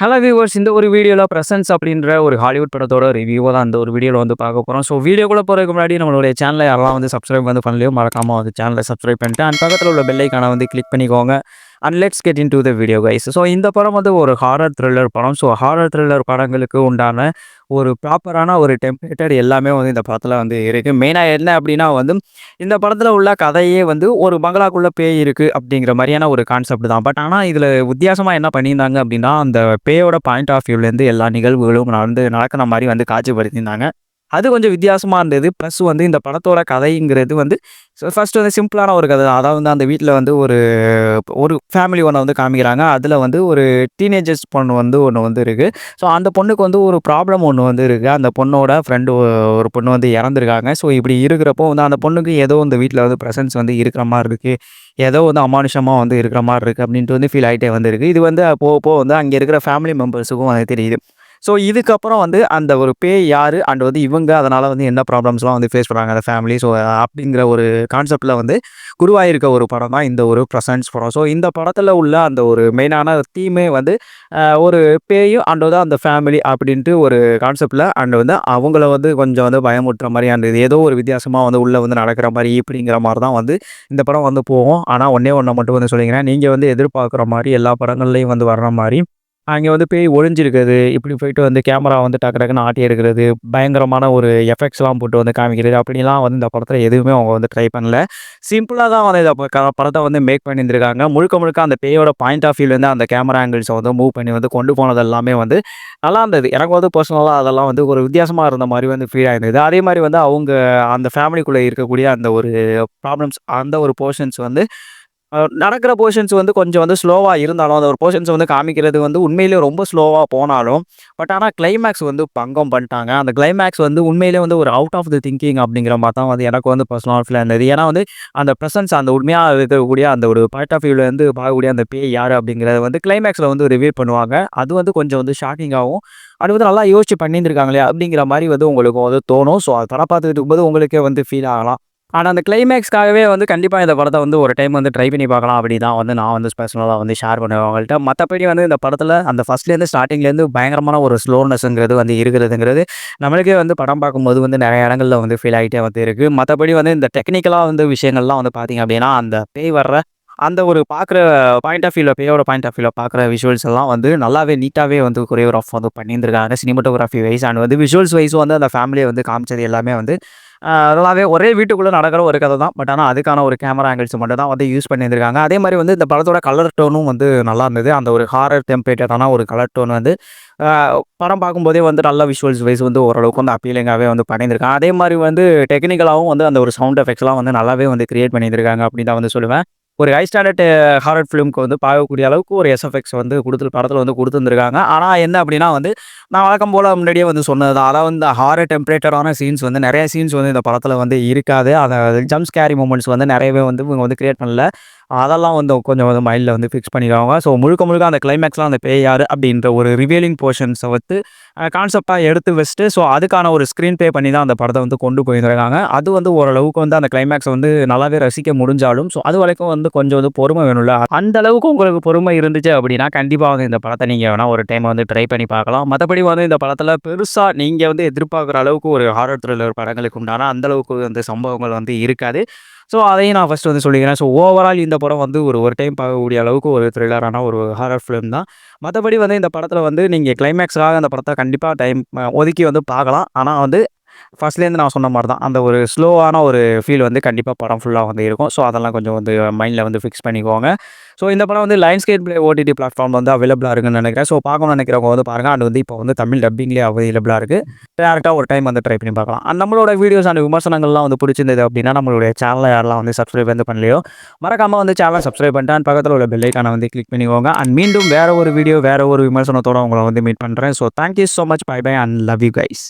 Hello viewers, இந்த ஒரு வீடியோல பிரசன்ஸ் அப்படின்ற ஒரு ஹாலிவுட் படத்தோட ரிவ்யூவ தான் இந்த ஒரு வீடியோல வந்து பார்க்க போறோம். ஸோ வீடியோக்குள்ள போறதுக்கு முன்னாடி நம்மளுடைய சேனல யாரெல்லாம் வந்து சப்ஸ்கிரைப் வந்து பண்ணலையோ மறக்காம வந்து சேனல சப்ஸ்கிரைப் பண்ணிட்டு அண்ட் பக்கத்துல உள்ள பெல் ஐகான வந்து கிளிக் பண்ணிக்கோங்க. And let's get into the video guys. So இந்த படம் வந்து ஒரு ஹாரர் த்ரில்லர் படம். ஸோ ஹாரர் த்ரில்லர் படங்களுக்கு உண்டான ஒரு ப்ராப்பரான ஒரு டெம்ப்ளேட்டட் எல்லாமே வந்து இந்த படத்துல வந்து இருக்கு. மெயினா என்ன அப்படின்னா வந்து இந்த படத்துல உள்ள கதையே வந்து ஒரு பங்களாக்குள்ள பேய் இருக்கு அப்படிங்கிற மாரியான ஒரு கான்செப்ட் தான். பட் ஆனா இதுல வித்தியாசமா என்ன பண்ணியிருந்தாங்க அப்படின்னா, அந்த பேயோட பாயிண்ட் ஆஃப் வியூலேருந்து எல்லா நிகழ்வுகளும் நடக்கிற மாரி வந்து காட்சிப்படுத்தியிருந்தாங்க. அது கொஞ்சம் வித்தியாசமா இருந்தது. பிளஸ் வந்து இந்த படத்தோட கதைங்கிறது வந்து ஃபர்ஸ்ட் வந்து சிம்பிளான ஒரு கதை தான். அதாவது வந்து அந்த வீட்ல வந்து ஒரு ஒரு ஃபேமிலி ஒண்ண வந்து காமிக்கிறாங்க. அதுல வந்து ஒரு டீனேஜர்ஸ் பொண்ணு வந்து ஒண்ணு வந்து இருக்கு. ஸோ அந்த பொண்ணுக்கு வந்து ஒரு ப்ராப்ளம் ஒண்ணு வந்து இருக்கு. அந்த பொண்ணோட ஃப்ரெண்டு ஒரு பொண்ணு வந்து இறந்துருக்காங்க. ஸோ இப்படி இருக்கிறப்போ வந்து அந்த பொண்ணுக்கு ஏதோ இந்த வீட்ல வந்து பிரசன்ஸ் வந்து இருக்கிற மாரி இருக்கு. ஏதோ வந்து அமானுஷமா வந்து இருக்கிற மாரி இருக்கு அப்படின்ட்டு வந்து ஃபீல் ஆயிட்டே வந்து இருக்கு. இது வந்து போக போக வந்து அங்க இருக்கிற ஃபேமிலி மெம்பர்ஸுக்கும் வந்து தெரியுது. ஸோ இதுக்கப்புறம் வந்து அந்த ஒரு பேய் யாரு அண்ட் வந்து இவங்க அதனால வந்து என்ன ப்ராப்ளம்ஸ்லாம் வந்து ஃபேஸ் பண்றாங்க அந்த ஃபேமிலி. ஸோ அப்படிங்கிற ஒரு கான்செப்ட்ல வந்து உருவாகியிருக்க ஒரு படம் தான் இந்த ஒரு பிரசன்ஸ் படம். ஸோ இந்த படத்துல உள்ள அந்த ஒரு மெயினான தீமே வந்து ஒரு பேயும் அண்ட் வந்து அந்த ஃபேமிலி அப்படின்ட்டு ஒரு கான்செப்ட்ல அண்ட் வந்து அவங்கள வந்து கொஞ்சம் வந்து பயமுறுத்துற மாரி அண்ட் ஏதோ ஒரு வித்தியாசமா வந்து உள்ள வந்து நடக்கிற மாரி இப்படிங்கிற மாரி தான் வந்து இந்த படம் வந்து போகும். ஆனா ஒண்ணே ஒண்ண மட்டும் வந்து சொல்லிக்கிறேன். நீங்க வந்து எதிர்பார்க்குற மாரி எல்லா படங்கள்லயும் வந்து வர்ற மாரி அங்கே வந்து பேய் ஒளிஞ்சிருக்குது. இப்படி போயிட்டு வந்து கேமரா வந்து டக்கு டக்குன்னு ஆட்டி எடுக்கிறது, பயங்கரமான ஒரு எஃபெக்ட்ஸ்லாம் போட்டு வந்து காமிக்கிறது, அப்படிலாம் வந்து இந்த படத்தில எதுவுமே அவங்க வந்து ட்ரை பண்ணல. சிம்பிளா தான் வந்து இந்த படத்த வந்து மேக் பண்ணியிருந்திருக்காங்க. முழுக்க முழுக்க அந்த பேயோட பாயிண்ட் ஆஃப் வியூலேருந்து அந்த கேமரா ஆங்கிள்ஸ வந்து மூவ் பண்ணி வந்து கொண்டு போனது எல்லாமே வந்து நல்லா இருந்தது. எனக்கு வந்து பர்சனலா அதெல்லாம் வந்து ஒரு வித்தியாசமா இருந்த மாரி வந்து ஃபீல் ஆயிருந்தது. அதே மாரி வந்து அவங்க அந்த ஃபேமிலிக்குள்ள இருக்கக்கூடிய அந்த ஒரு ப்ராப்ளம்ஸ் அந்த ஒரு போர்ஷன்ஸ் வந்து நடக்கிற போர்ஷன்ஸ் வந்து கொஞ்சம் வந்து ஸ்லோவா இருந்தாலும், அந்த ஒரு போர்ஷன்ஸ வந்து காமிக்கிறது வந்து உண்மையிலேயே ரொம்ப ஸ்லோவா போனாலும், பட் ஆனா கிளைமாக்ஸ் வந்து பங்கம் பண்ணிட்டாங்க. அந்த கிளைமாக்ஸ் வந்து உண்மையிலேயே வந்து ஒரு அவுட் ஆஃப் தி திங்கிங் அப்படிங்கிற மாரி தான் வந்து எனக்கு வந்து பர்சனலா ஃபீல் இருந்தது. ஏன்னா வந்து அந்த பிரசன்ஸ் அந்த உண்மையா இருக்கக்கூடிய அந்த ஒரு பாயிண்ட் ஆஃப் வியூல இருந்து பார்க்கக்கூடிய அந்த பேய் யாரு அப்படிங்கிறத வந்து கிளைமாக்ஸ்ல வந்து ரிவீல் பண்ணுவாங்க. அது வந்து கொஞ்சம் வந்து ஷாக்கிங்காவும், அது வந்து நல்லா யோசிச்சு பண்ணியிருந்திருக்காங்களே அப்படிங்கிற மாரி வந்து உங்களுக்கு வந்து தோணும். ஸோ அது படம் பார்த்துட்டு இருக்கும்போது உங்களுக்கே வந்து ஃபீல் ஆகலாம். ஆனா, அந்த கிளைமேக்ஸ்க்காகவே வந்து கண்டிப்பா இந்த படத்த வந்து ஒரு டைம் வந்து ட்ரை பண்ணி பார்க்கலாம் அப்படி தான் வந்து நான் வந்து பர்சனலா வந்து ஷேர் பண்ணுவேன் உங்கள்ட்ட. மத்தபடி வந்து இந்த படத்துல அந்த ஃபர்ஸ்ட்லேருந்து ஸ்டார்ட்டிங்லேருந்து பயங்கரமான ஒரு ஸ்லோனஸ்ங்கிறது வந்து இருக்கிறதுங்கிறது நம்மளுக்கே வந்து படம் பார்க்கும்போது வந்து நெறைய இடங்கள்ல வந்து ஃபீல் ஆயிட்டே வந்து இருக்கு. மத்தபடி வந்து இந்த டெக்னிக்கலா வந்து விஷயங்கள்லாம் வந்து பார்த்தீங்க அப்படின்னா, அந்த பேய் வர்ற அந்த ஒரு பார்க்குற பாயிண்ட் ஆஃப் வியூல பேயோட பாயிண்ட் ஆஃப் வியூல பார்க்குற விஷுவல்ஸ் எல்லாம் வந்து நல்லாவே நீட்டாவே வந்து கொரியோகிராஃப் வந்து பண்ணியிருந்திருக்காங்க. சினிமாட்டோகிராஃபி வைஸ் அண்ட் வந்து விஷுவல்ஸ் வைஸும் வந்து அந்த ஃபேமிலிய வந்து காமிச்சது எல்லாமே வந்து நல்லாவே ஒரே வீட்டுக்குள்ள நடக்கிற ஒரு கதை தான். பட் ஆனா அதுக்கான ஒரு கேமரா ஆங்கிள்ஸ் மட்டும் தான் வந்து யூஸ் பண்ணியிருந்திருக்காங்க. அதே மாரி வந்து இந்த படத்தோட கலர் டோனும் வந்து நல்லா இருந்தது. அந்த ஒரு ஹாரர் டெம்ப்ளேட்டடான ஒரு கலர் டோன் வந்து அ படம் பார்க்கும்போதே வந்து நல்ல விஷுவல்ஸ் வைஸ் வந்து ஓரளவுக்கு வந்து அப்பீலிங்காவே வந்து பண்ணியிருந்திருக்காங்க. அதே மாரி வந்து டெக்னிக்கலாவும் வந்து அந்த ஒரு சவுண்ட் எஃபெக்ட்ஸ்லாம் வந்து நல்லாவே வந்து கிரியேட் பண்ணியிருந்திருக்காங்க அப்படின்னு தான் வந்து சொல்லுவேன். ஒரு ஹை ஸ்டாண்டர்ட் ஹாரர் ஃபிலிம்க்கு வந்து பார்க்கக்கூடிய அளவுக்கு ஒரு எஸ்எஃப்எக்ஸ் வந்து படத்துல வந்து குடுத்துருந்துருக்காங்க. ஆனா என்ன அப்படின்னா வந்து, நான் வழக்கம் போல முன்னாடியே வந்து சொன்னது தான். அதாவது இந்த ஹாரர் டெம்ப்ளேட்டடான சீன்ஸ் வந்து நெறைய சீன்ஸ் வந்து இந்த படத்துல வந்து இருக்காது. அத ஜம்ப் ஸ்கேரி மொமெண்ட்ஸ் வந்து நெறையவே வந்து இவங்க வந்து கிரியேட் பண்ணல. அதெல்லாம் வந்து கொஞ்சம் வந்து மைண்ட்ல வந்து ஃபிக்ஸ் பண்ணிருவாங்க. ஸோ முழுக்க முழுக்க அந்த கிளைமாக்ஸ்லாம் அந்த பேய் யாரு அப்படின்ற ஒரு ரிவீலிங் போர்ஷன்ஸ வந்து கான்செப்ட்டா எடுத்து வச்சுட்டு, ஸோ அதுக்கான ஒரு ஸ்க்ரீன் ப்ளே பண்ணி தான் அந்த படத்த வந்து கொண்டு போயிருந்திருக்காங்க. அது வந்து ஓரளவுக்கு வந்து அந்த கிளைமாக்ஸ வந்து நல்லாவே ரசிக்க முடிஞ்சாலும், ஸோ அது வரைக்கும் வந்து கொஞ்சம் வந்து பொறுமை வேணும்ல. அந்த அளவுக்கு உங்களுக்கு பொறுமை இருந்துச்சு அப்படின்னா, கண்டிப்பா வந்து இந்த படத்த நீங்க வேணா ஒரு டைம் வந்து ட்ரை பண்ணி பார்க்கலாம். மத்தபடி வந்து இந்த படத்துல பெருசா நீங்க வந்து எதிர்பார்க்குற அளவுக்கு ஒரு ஹாரர் த்ரில்லர் படங்களுக்கு உண்டான அந்த அளவுக்கு வந்து சம்பவங்கள் வந்து இருக்காது. ஸோ அதையும் நான் ஃபர்ஸ்ட் வந்து சொல்லிக்கிறேன். ஸோ ஓவரால் இந்த படம் வந்து ஒரு ஒரு டைம் பார்க்கக்கூடிய அளவுக்கு ஒரு த்ரில்லரான ஒரு ஹாரர் ஃபிலிம் தான். மத்தபடி வந்து இந்த படத்துல வந்து நீங்க கிளைமாக்ஸ்க்காக அந்த படத்த கண்டிப்பா டைம் ஒதுக்கி வந்து பார்க்கலாம். ஆனா வந்து ஃபர்ஸ்ட்லேருந்து நான் சொன்ன மாரி தான். அந்த ஒரு ஸ்லோவான ஒரு ஃபீல் வந்து கண்டிப்பா படம் ஃபுல்லா வந்து இருக்கும். ஸோ அதெல்லாம் கொஞ்சம் வந்து மைண்ட்ல வந்து ஃபிக்ஸ் பண்ணிக்கோங்க. ஸோ இந்த படம் வந்து லயன்ஸ்கேட் ப்ளே ஓடிடி பிளாட்ஃபார்ம் வந்து அவைலபிளா இருக்குன்னு நெனைக்கிறேன். ஸோ பார்க்கணும்னு நெனைக்கிறவங்க வந்து பாருங்க. அண்ட் வந்து இப்போ வந்து தமிழ் டப்பிங்லேயே அவைலபிளா இருக்கு. டேரக்ட்டா ஒரு டைம் வந்து ட்ரை பண்ணி பார்க்கலாம். அண்ட் நம்மளோட வீடியோஸ் அண்ட் விமர்சனங்கள்லாம் வந்து பிடிச்சிருந்தது அப்படின்னா, நம்மளுடைய சேனல யாரெல்லாம் வந்து சப்ஸ்கிரைப் வந்து பண்ணலையோ, மறக்காம வந்து சேனல சப்ஸ்கிரைப் பண்ணிட்டு அண்ட் பக்கத்துல உள்ள பெல் ஐகான வந்து கிளிக் பண்ணிக்கோங்க. அண்ட் மீண்டும் வேற ஒரு வீடியோ, வேற ஒரு விமர்சனத்தோட உங்கள வந்து மீட் பண்றேன். So thank you so much. Bye bye and love you guys.